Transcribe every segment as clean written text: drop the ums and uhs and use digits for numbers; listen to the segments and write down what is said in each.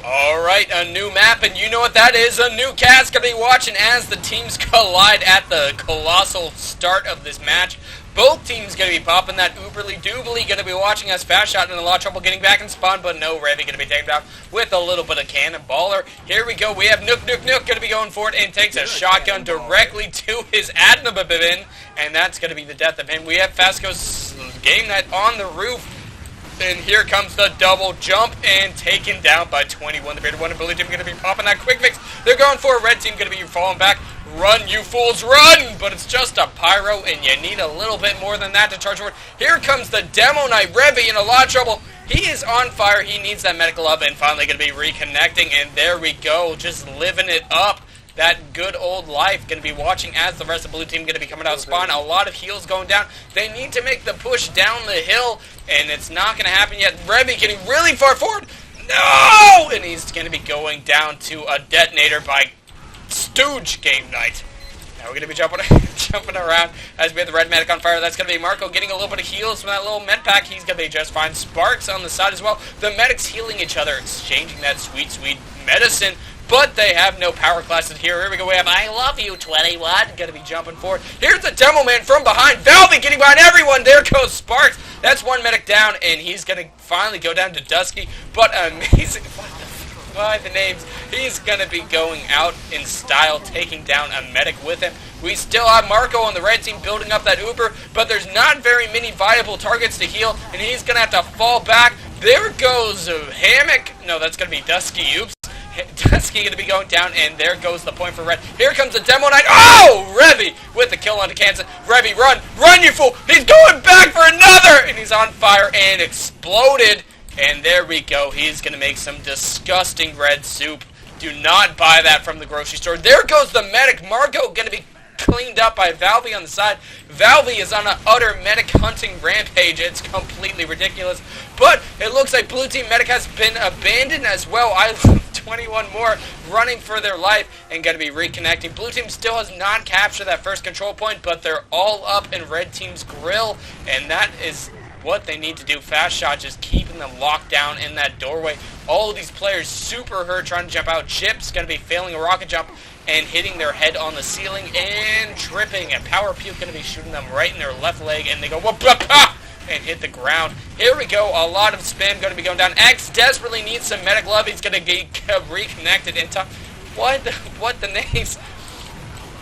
Alright, a new map, and you know what that is, a new cast gonna be watching as the teams collide at the colossal start of this match. Both teams gonna be popping that uberly doobly, gonna be watching as Fast Shot in a lot of trouble getting back in spawn, but no, Revy gonna be taken down with a little bit of cannonballer. Here we go, we have Nook gonna be going for it and takes a shotgun directly to his Adnababin, and that's gonna be the death of him. We have Fasco's Game Night on the roof. And here comes the double jump and taken down by 21. The bearded one and blue team going to be popping that quick fix. They're going for a red team going to be falling back. Run, you fools, run! But it's just a pyro, and you need a little bit more than that to charge forward. Here comes the Demo Knight. Revy in a lot of trouble. He is on fire. He needs that medical up, and finally going to be reconnecting. And there we go, just living it up. That good old life. Going to be watching as the rest of the blue team going to be coming out of spawn. A lot of heals going down. They need to make the push down the hill, and it's not going to happen yet. Revy getting really far forward. No! And he's going to be going down to a detonator by Stooge Game Night. Now we're going to be jumping around as we have the red medic on fire. That's going to be Marco getting a little bit of heals from that little med pack. He's going to be just fine. Sparks on the side as well. The medics healing each other, exchanging that sweet, sweet medicine. But they have no power classes here. Here we go. We have I Love You 21. Gonna be jumping forward. Here's the Demo Man from behind. Valvey getting behind everyone. There goes Sparks. That's one medic down, and he's gonna finally go down to Dusky. But amazing. By the names, he's gonna be going out in style, taking down a medic with him. We still have Marco on the red team building up that Uber, but there's not very many viable targets to heal, and he's gonna have to fall back. There goes Hammock. No, that's gonna be Dusky. Oops. Dusky going to be going down, and there goes the point for red. Here comes the Demo Knight. Oh! Revy with the kill onto Kansas. Revy, run! Run, you fool! He's going back for another! And he's on fire and exploded. And there we go. He's going to make some disgusting red soup. Do not buy that from the grocery store. There goes the medic. Marco going to be cleaned up by Valvey on the side. Valvey is on an utter medic hunting rampage. It's completely ridiculous. But it looks like blue team medic has been abandoned as well. I love 21 more running for their life and going to be reconnecting. Blue team still has not captured that first control point, but they're all up in red team's grill, and that is what they need to do. Fast Shot just keeping them locked down in that doorway. All of these players super hurt trying to jump out. Chip's going to be failing a rocket jump and hitting their head on the ceiling and tripping. And Power Puke going to be shooting them right in their left leg, and they go whoop, whoop, ah! And hit the ground. Here we go. A lot of spam going to be going down. X desperately needs some medic love. He's going to get reconnected in time. What the names?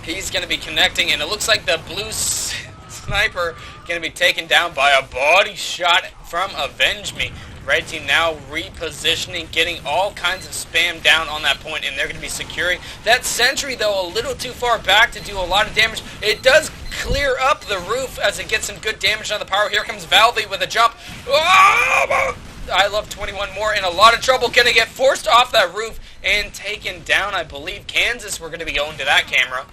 He's going to be connecting, and it looks like the blue sniper going to be taken down by a body shot from Avenge Me. Red team now repositioning, getting all kinds of spam down on that point, and they're going to be securing. That sentry, though, a little too far back to do a lot of damage. It does clear up the roof as it gets some good damage on the power. Here comes Valvey with a jump. Oh! I love 21 more, in a lot of trouble. Going to get forced off that roof and taken down, I believe. Kansas, we're going to be going to that camera.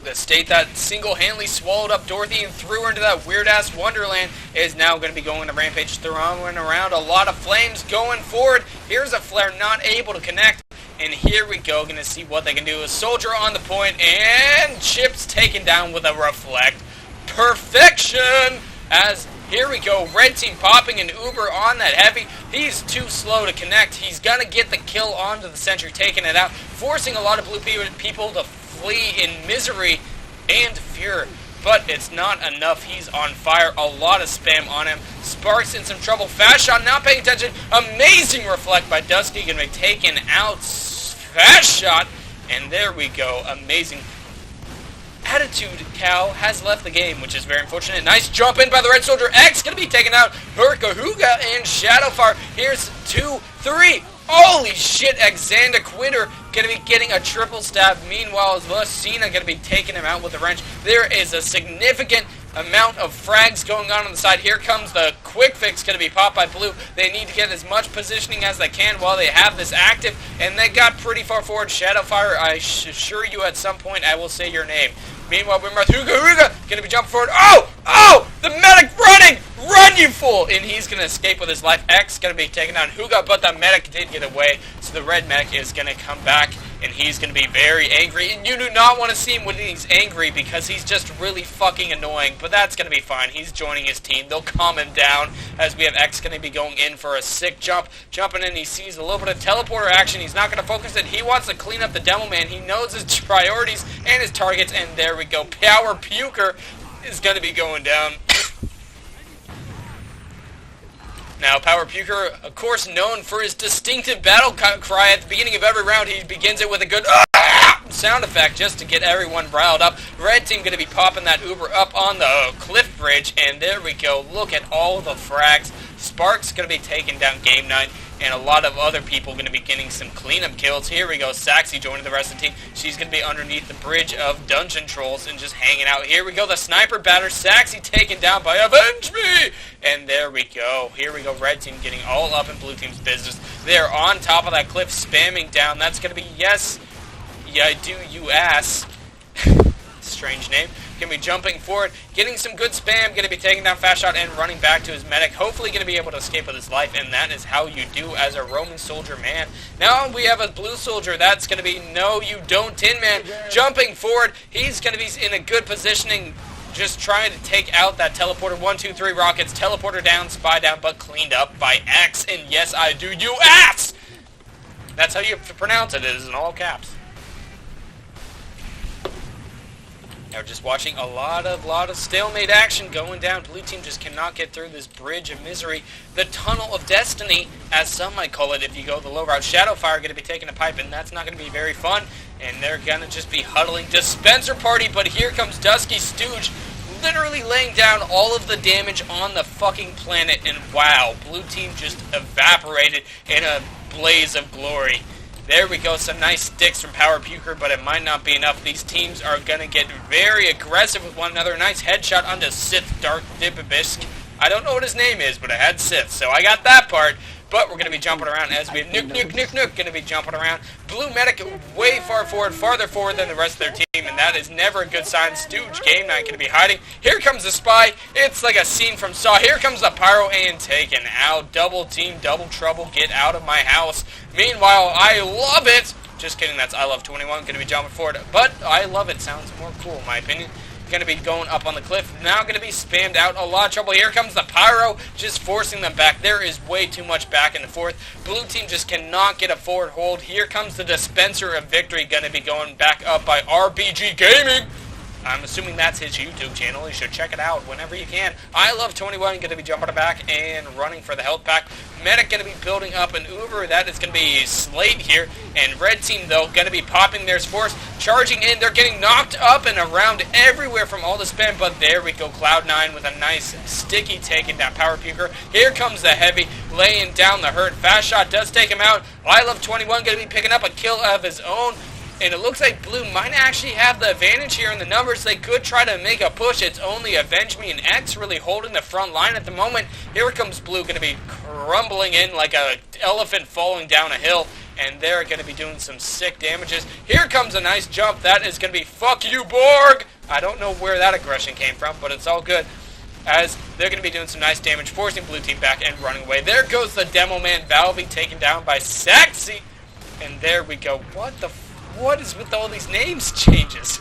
The state that single-handedly swallowed up Dorothy and threw her into that weird-ass wonderland is now going to be going to Rampage, throwing around a lot of flames going forward. Here's a flare not able to connect, and here we go, going to see what they can do. A soldier on the point, and Chip's taken down with a reflect. Perfection! As here we go, red team popping an Uber on that heavy. He's too slow to connect. He's going to get the kill onto the sentry, taking it out, forcing a lot of blue people to flee in misery and fear, but it's not enough. He's on fire. A lot of spam on him. Sparks in some trouble. Fast Shot not paying attention. Amazing reflect by Dusky. Going to be taken out. Fast Shot, and there we go. Amazing. Attitude Cow has left the game, which is very unfortunate. Nice jump in by the Red Soldier. X going to be taken out. Hurkahuga and Shadowfire. Here's 2, 3. Holy shit, Xander Quitter going to be getting a triple stab. Meanwhile, Lucina going to be taking him out with a wrench. There is a significant amount of frags going on the side. Here comes the quick fix going to be popped by blue. They need to get as much positioning as they can while they have this active, and they got pretty far forward. Shadowfire, I assure you at some point I will say your name. Meanwhile, Huga going to be jumping forward. Oh! The medic running! Run, you fool! And he's going to escape with his life. X going to be taking down Huga, but the medic did get away. So the red medic is going to come back and he's going to be very angry, and you do not want to see him when he's angry because he's just really fucking annoying, but that's going to be fine. He's joining his team. They'll calm him down as we have X going to be going in for a sick jump. Jumping in, he sees a little bit of teleporter action. He's not going to focus it. He wants to clean up the Demo Man. He knows his priorities and his targets, and there we go. Power Puker is going to be going down. Now, Power Puker, of course, known for his distinctive battle cry at the beginning of every round. He begins it with a good sound effect just to get everyone riled up. Red team going to be popping that Uber up on the cliff bridge, and there we go. Look at all the frags. Spark's going to be taking down Game 9, and a lot of other people going to be getting some cleanup kills. Here we go. Saxy joining the rest of the team. She's going to be underneath the bridge of Dungeon Trolls and just hanging out. Here we go. The sniper batter. Saxy taken down by Avenge Me! And there we go. Here we go. Red team getting all up in blue team's business. They're on top of that cliff spamming down. That's going to be yes. Yeah, do you ass. Strange name. Going to be jumping forward, getting some good spam, going to be taking down Fast Shot and running back to his medic. Hopefully going to be able to escape with his life, and that is how you do as a Roman soldier man. Now we have a blue soldier. That's going to be no, you don't, Tin Man. Jumping forward, he's going to be in a good positioning, just trying to take out that teleporter. 1, 2, 3 rockets. Teleporter down, spy down, but cleaned up by X. And yes, I do, you ass! That's how you pronounce it. It is in all caps. Now we're just watching a lot of stalemate action going down. Blue team just cannot get through this bridge of misery. The tunnel of destiny, as some might call it if you go the low route. Shadowfire going to be taking a pipe, and that's not going to be very fun. And they're going to just be huddling. Dispenser party, but here comes Dusky Stooge, literally laying down all of the damage on the fucking planet. And wow, blue team just evaporated in a blaze of glory. There we go, some nice sticks from Power Puker, but it might not be enough. These teams are going to get very aggressive with one another. Nice headshot onto Sith Dark Dibibisk. I don't know what his name is, but it had Sith, so I got that part. But we're going to be jumping around as we have nuke, going to be jumping around. Blue Medic way farther forward than the rest of their team, and that is never a good sign. Stooge, Game Night, going to be hiding. Here comes the Spy. It's like a scene from Saw. Here comes the Pyro and taken out. Double team, double trouble, get out of my house. Meanwhile, I love it. Just kidding, that's I Love 21, going to be jumping forward. But I love it sounds more cool, in my opinion. Going to be going up on the cliff. Now going to be spammed out. A lot of trouble. Here comes the Pyro, just forcing them back. There is way too much back and forth. Blue team just cannot get a forward hold. Here comes the Dispenser of Victory, going to be going back up by RPG Gaming. I'm assuming that's his YouTube channel. You should check it out whenever you can. I Love 21 going to be jumping back and running for the health pack. Medic going to be building up an Uber. That is going to be Slate here. And red team, though, going to be popping their force. Charging in. They're getting knocked up and around everywhere from all the spam. But there we go. Cloud9 with a nice sticky taking down Power Puker. Here comes the Heavy laying down the hurt. Fast Shot does take him out. I Love 21 going to be picking up a kill of his own. And it looks like Blue might actually have the advantage here in the numbers. They could try to make a push. It's only Avenge Me and X really holding the front line at the moment. Here comes Blue, going to be crumbling in like an elephant falling down a hill. And they're going to be doing some sick damages. Here comes a nice jump. That is going to be fuck you, Borg. I don't know where that aggression came from, but it's all good. As they're going to be doing some nice damage, forcing Blue team back and running away. There goes the Demo Man Valvey taken down by Saxy. And there we go. What is with all these names changes?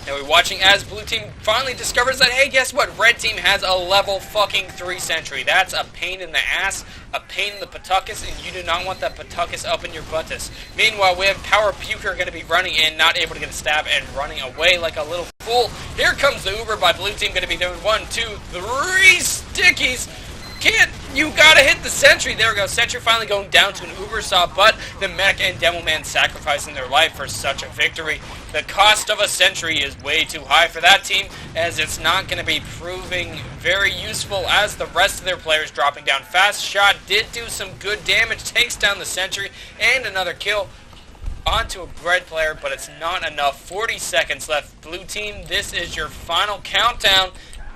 Now we're watching as blue team finally discovers that, hey, guess what? Red team has a level fucking 3 sentry. That's a pain in the ass, a pain in the patuckus, and you do not want that patuckus up in your buttus. Meanwhile, we have Power Puker going to be running in, not able to get a stab, and running away like a little fool. Here comes the Uber by blue team, going to be doing 1, 2, 3 stickies. You gotta hit the sentry. There we go. Sentry finally going down to an Uber saw, but the Mech and Demo Man sacrificing their life for such a victory. The cost of a sentry is way too high for that team, as it's not going to be proving very useful as the rest of their players dropping down. Fast Shot did do some good damage, takes down the sentry, and another kill onto a red player, but it's not enough. 40 seconds left. Blue team, this is your final countdown.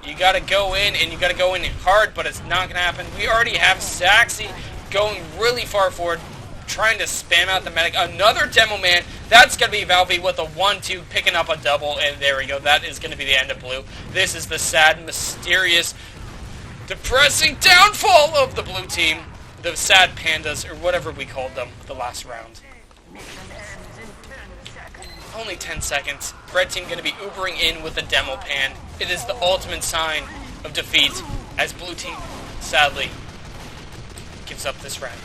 You got to go in, and you got to go in hard, but it's not going to happen. We already have Saxy going really far forward, trying to spam out the medic. Another Demo Man. That's going to be Valvey with a 1-2, picking up a double, and there we go. That is going to be the end of blue. This is the sad, mysterious, depressing downfall of the blue team. The sad pandas, or whatever we called them, the last round. Only 10 seconds. Red team going to be Ubering in with a demo pan. It is the ultimate sign of defeat as blue team, sadly, gives up this round.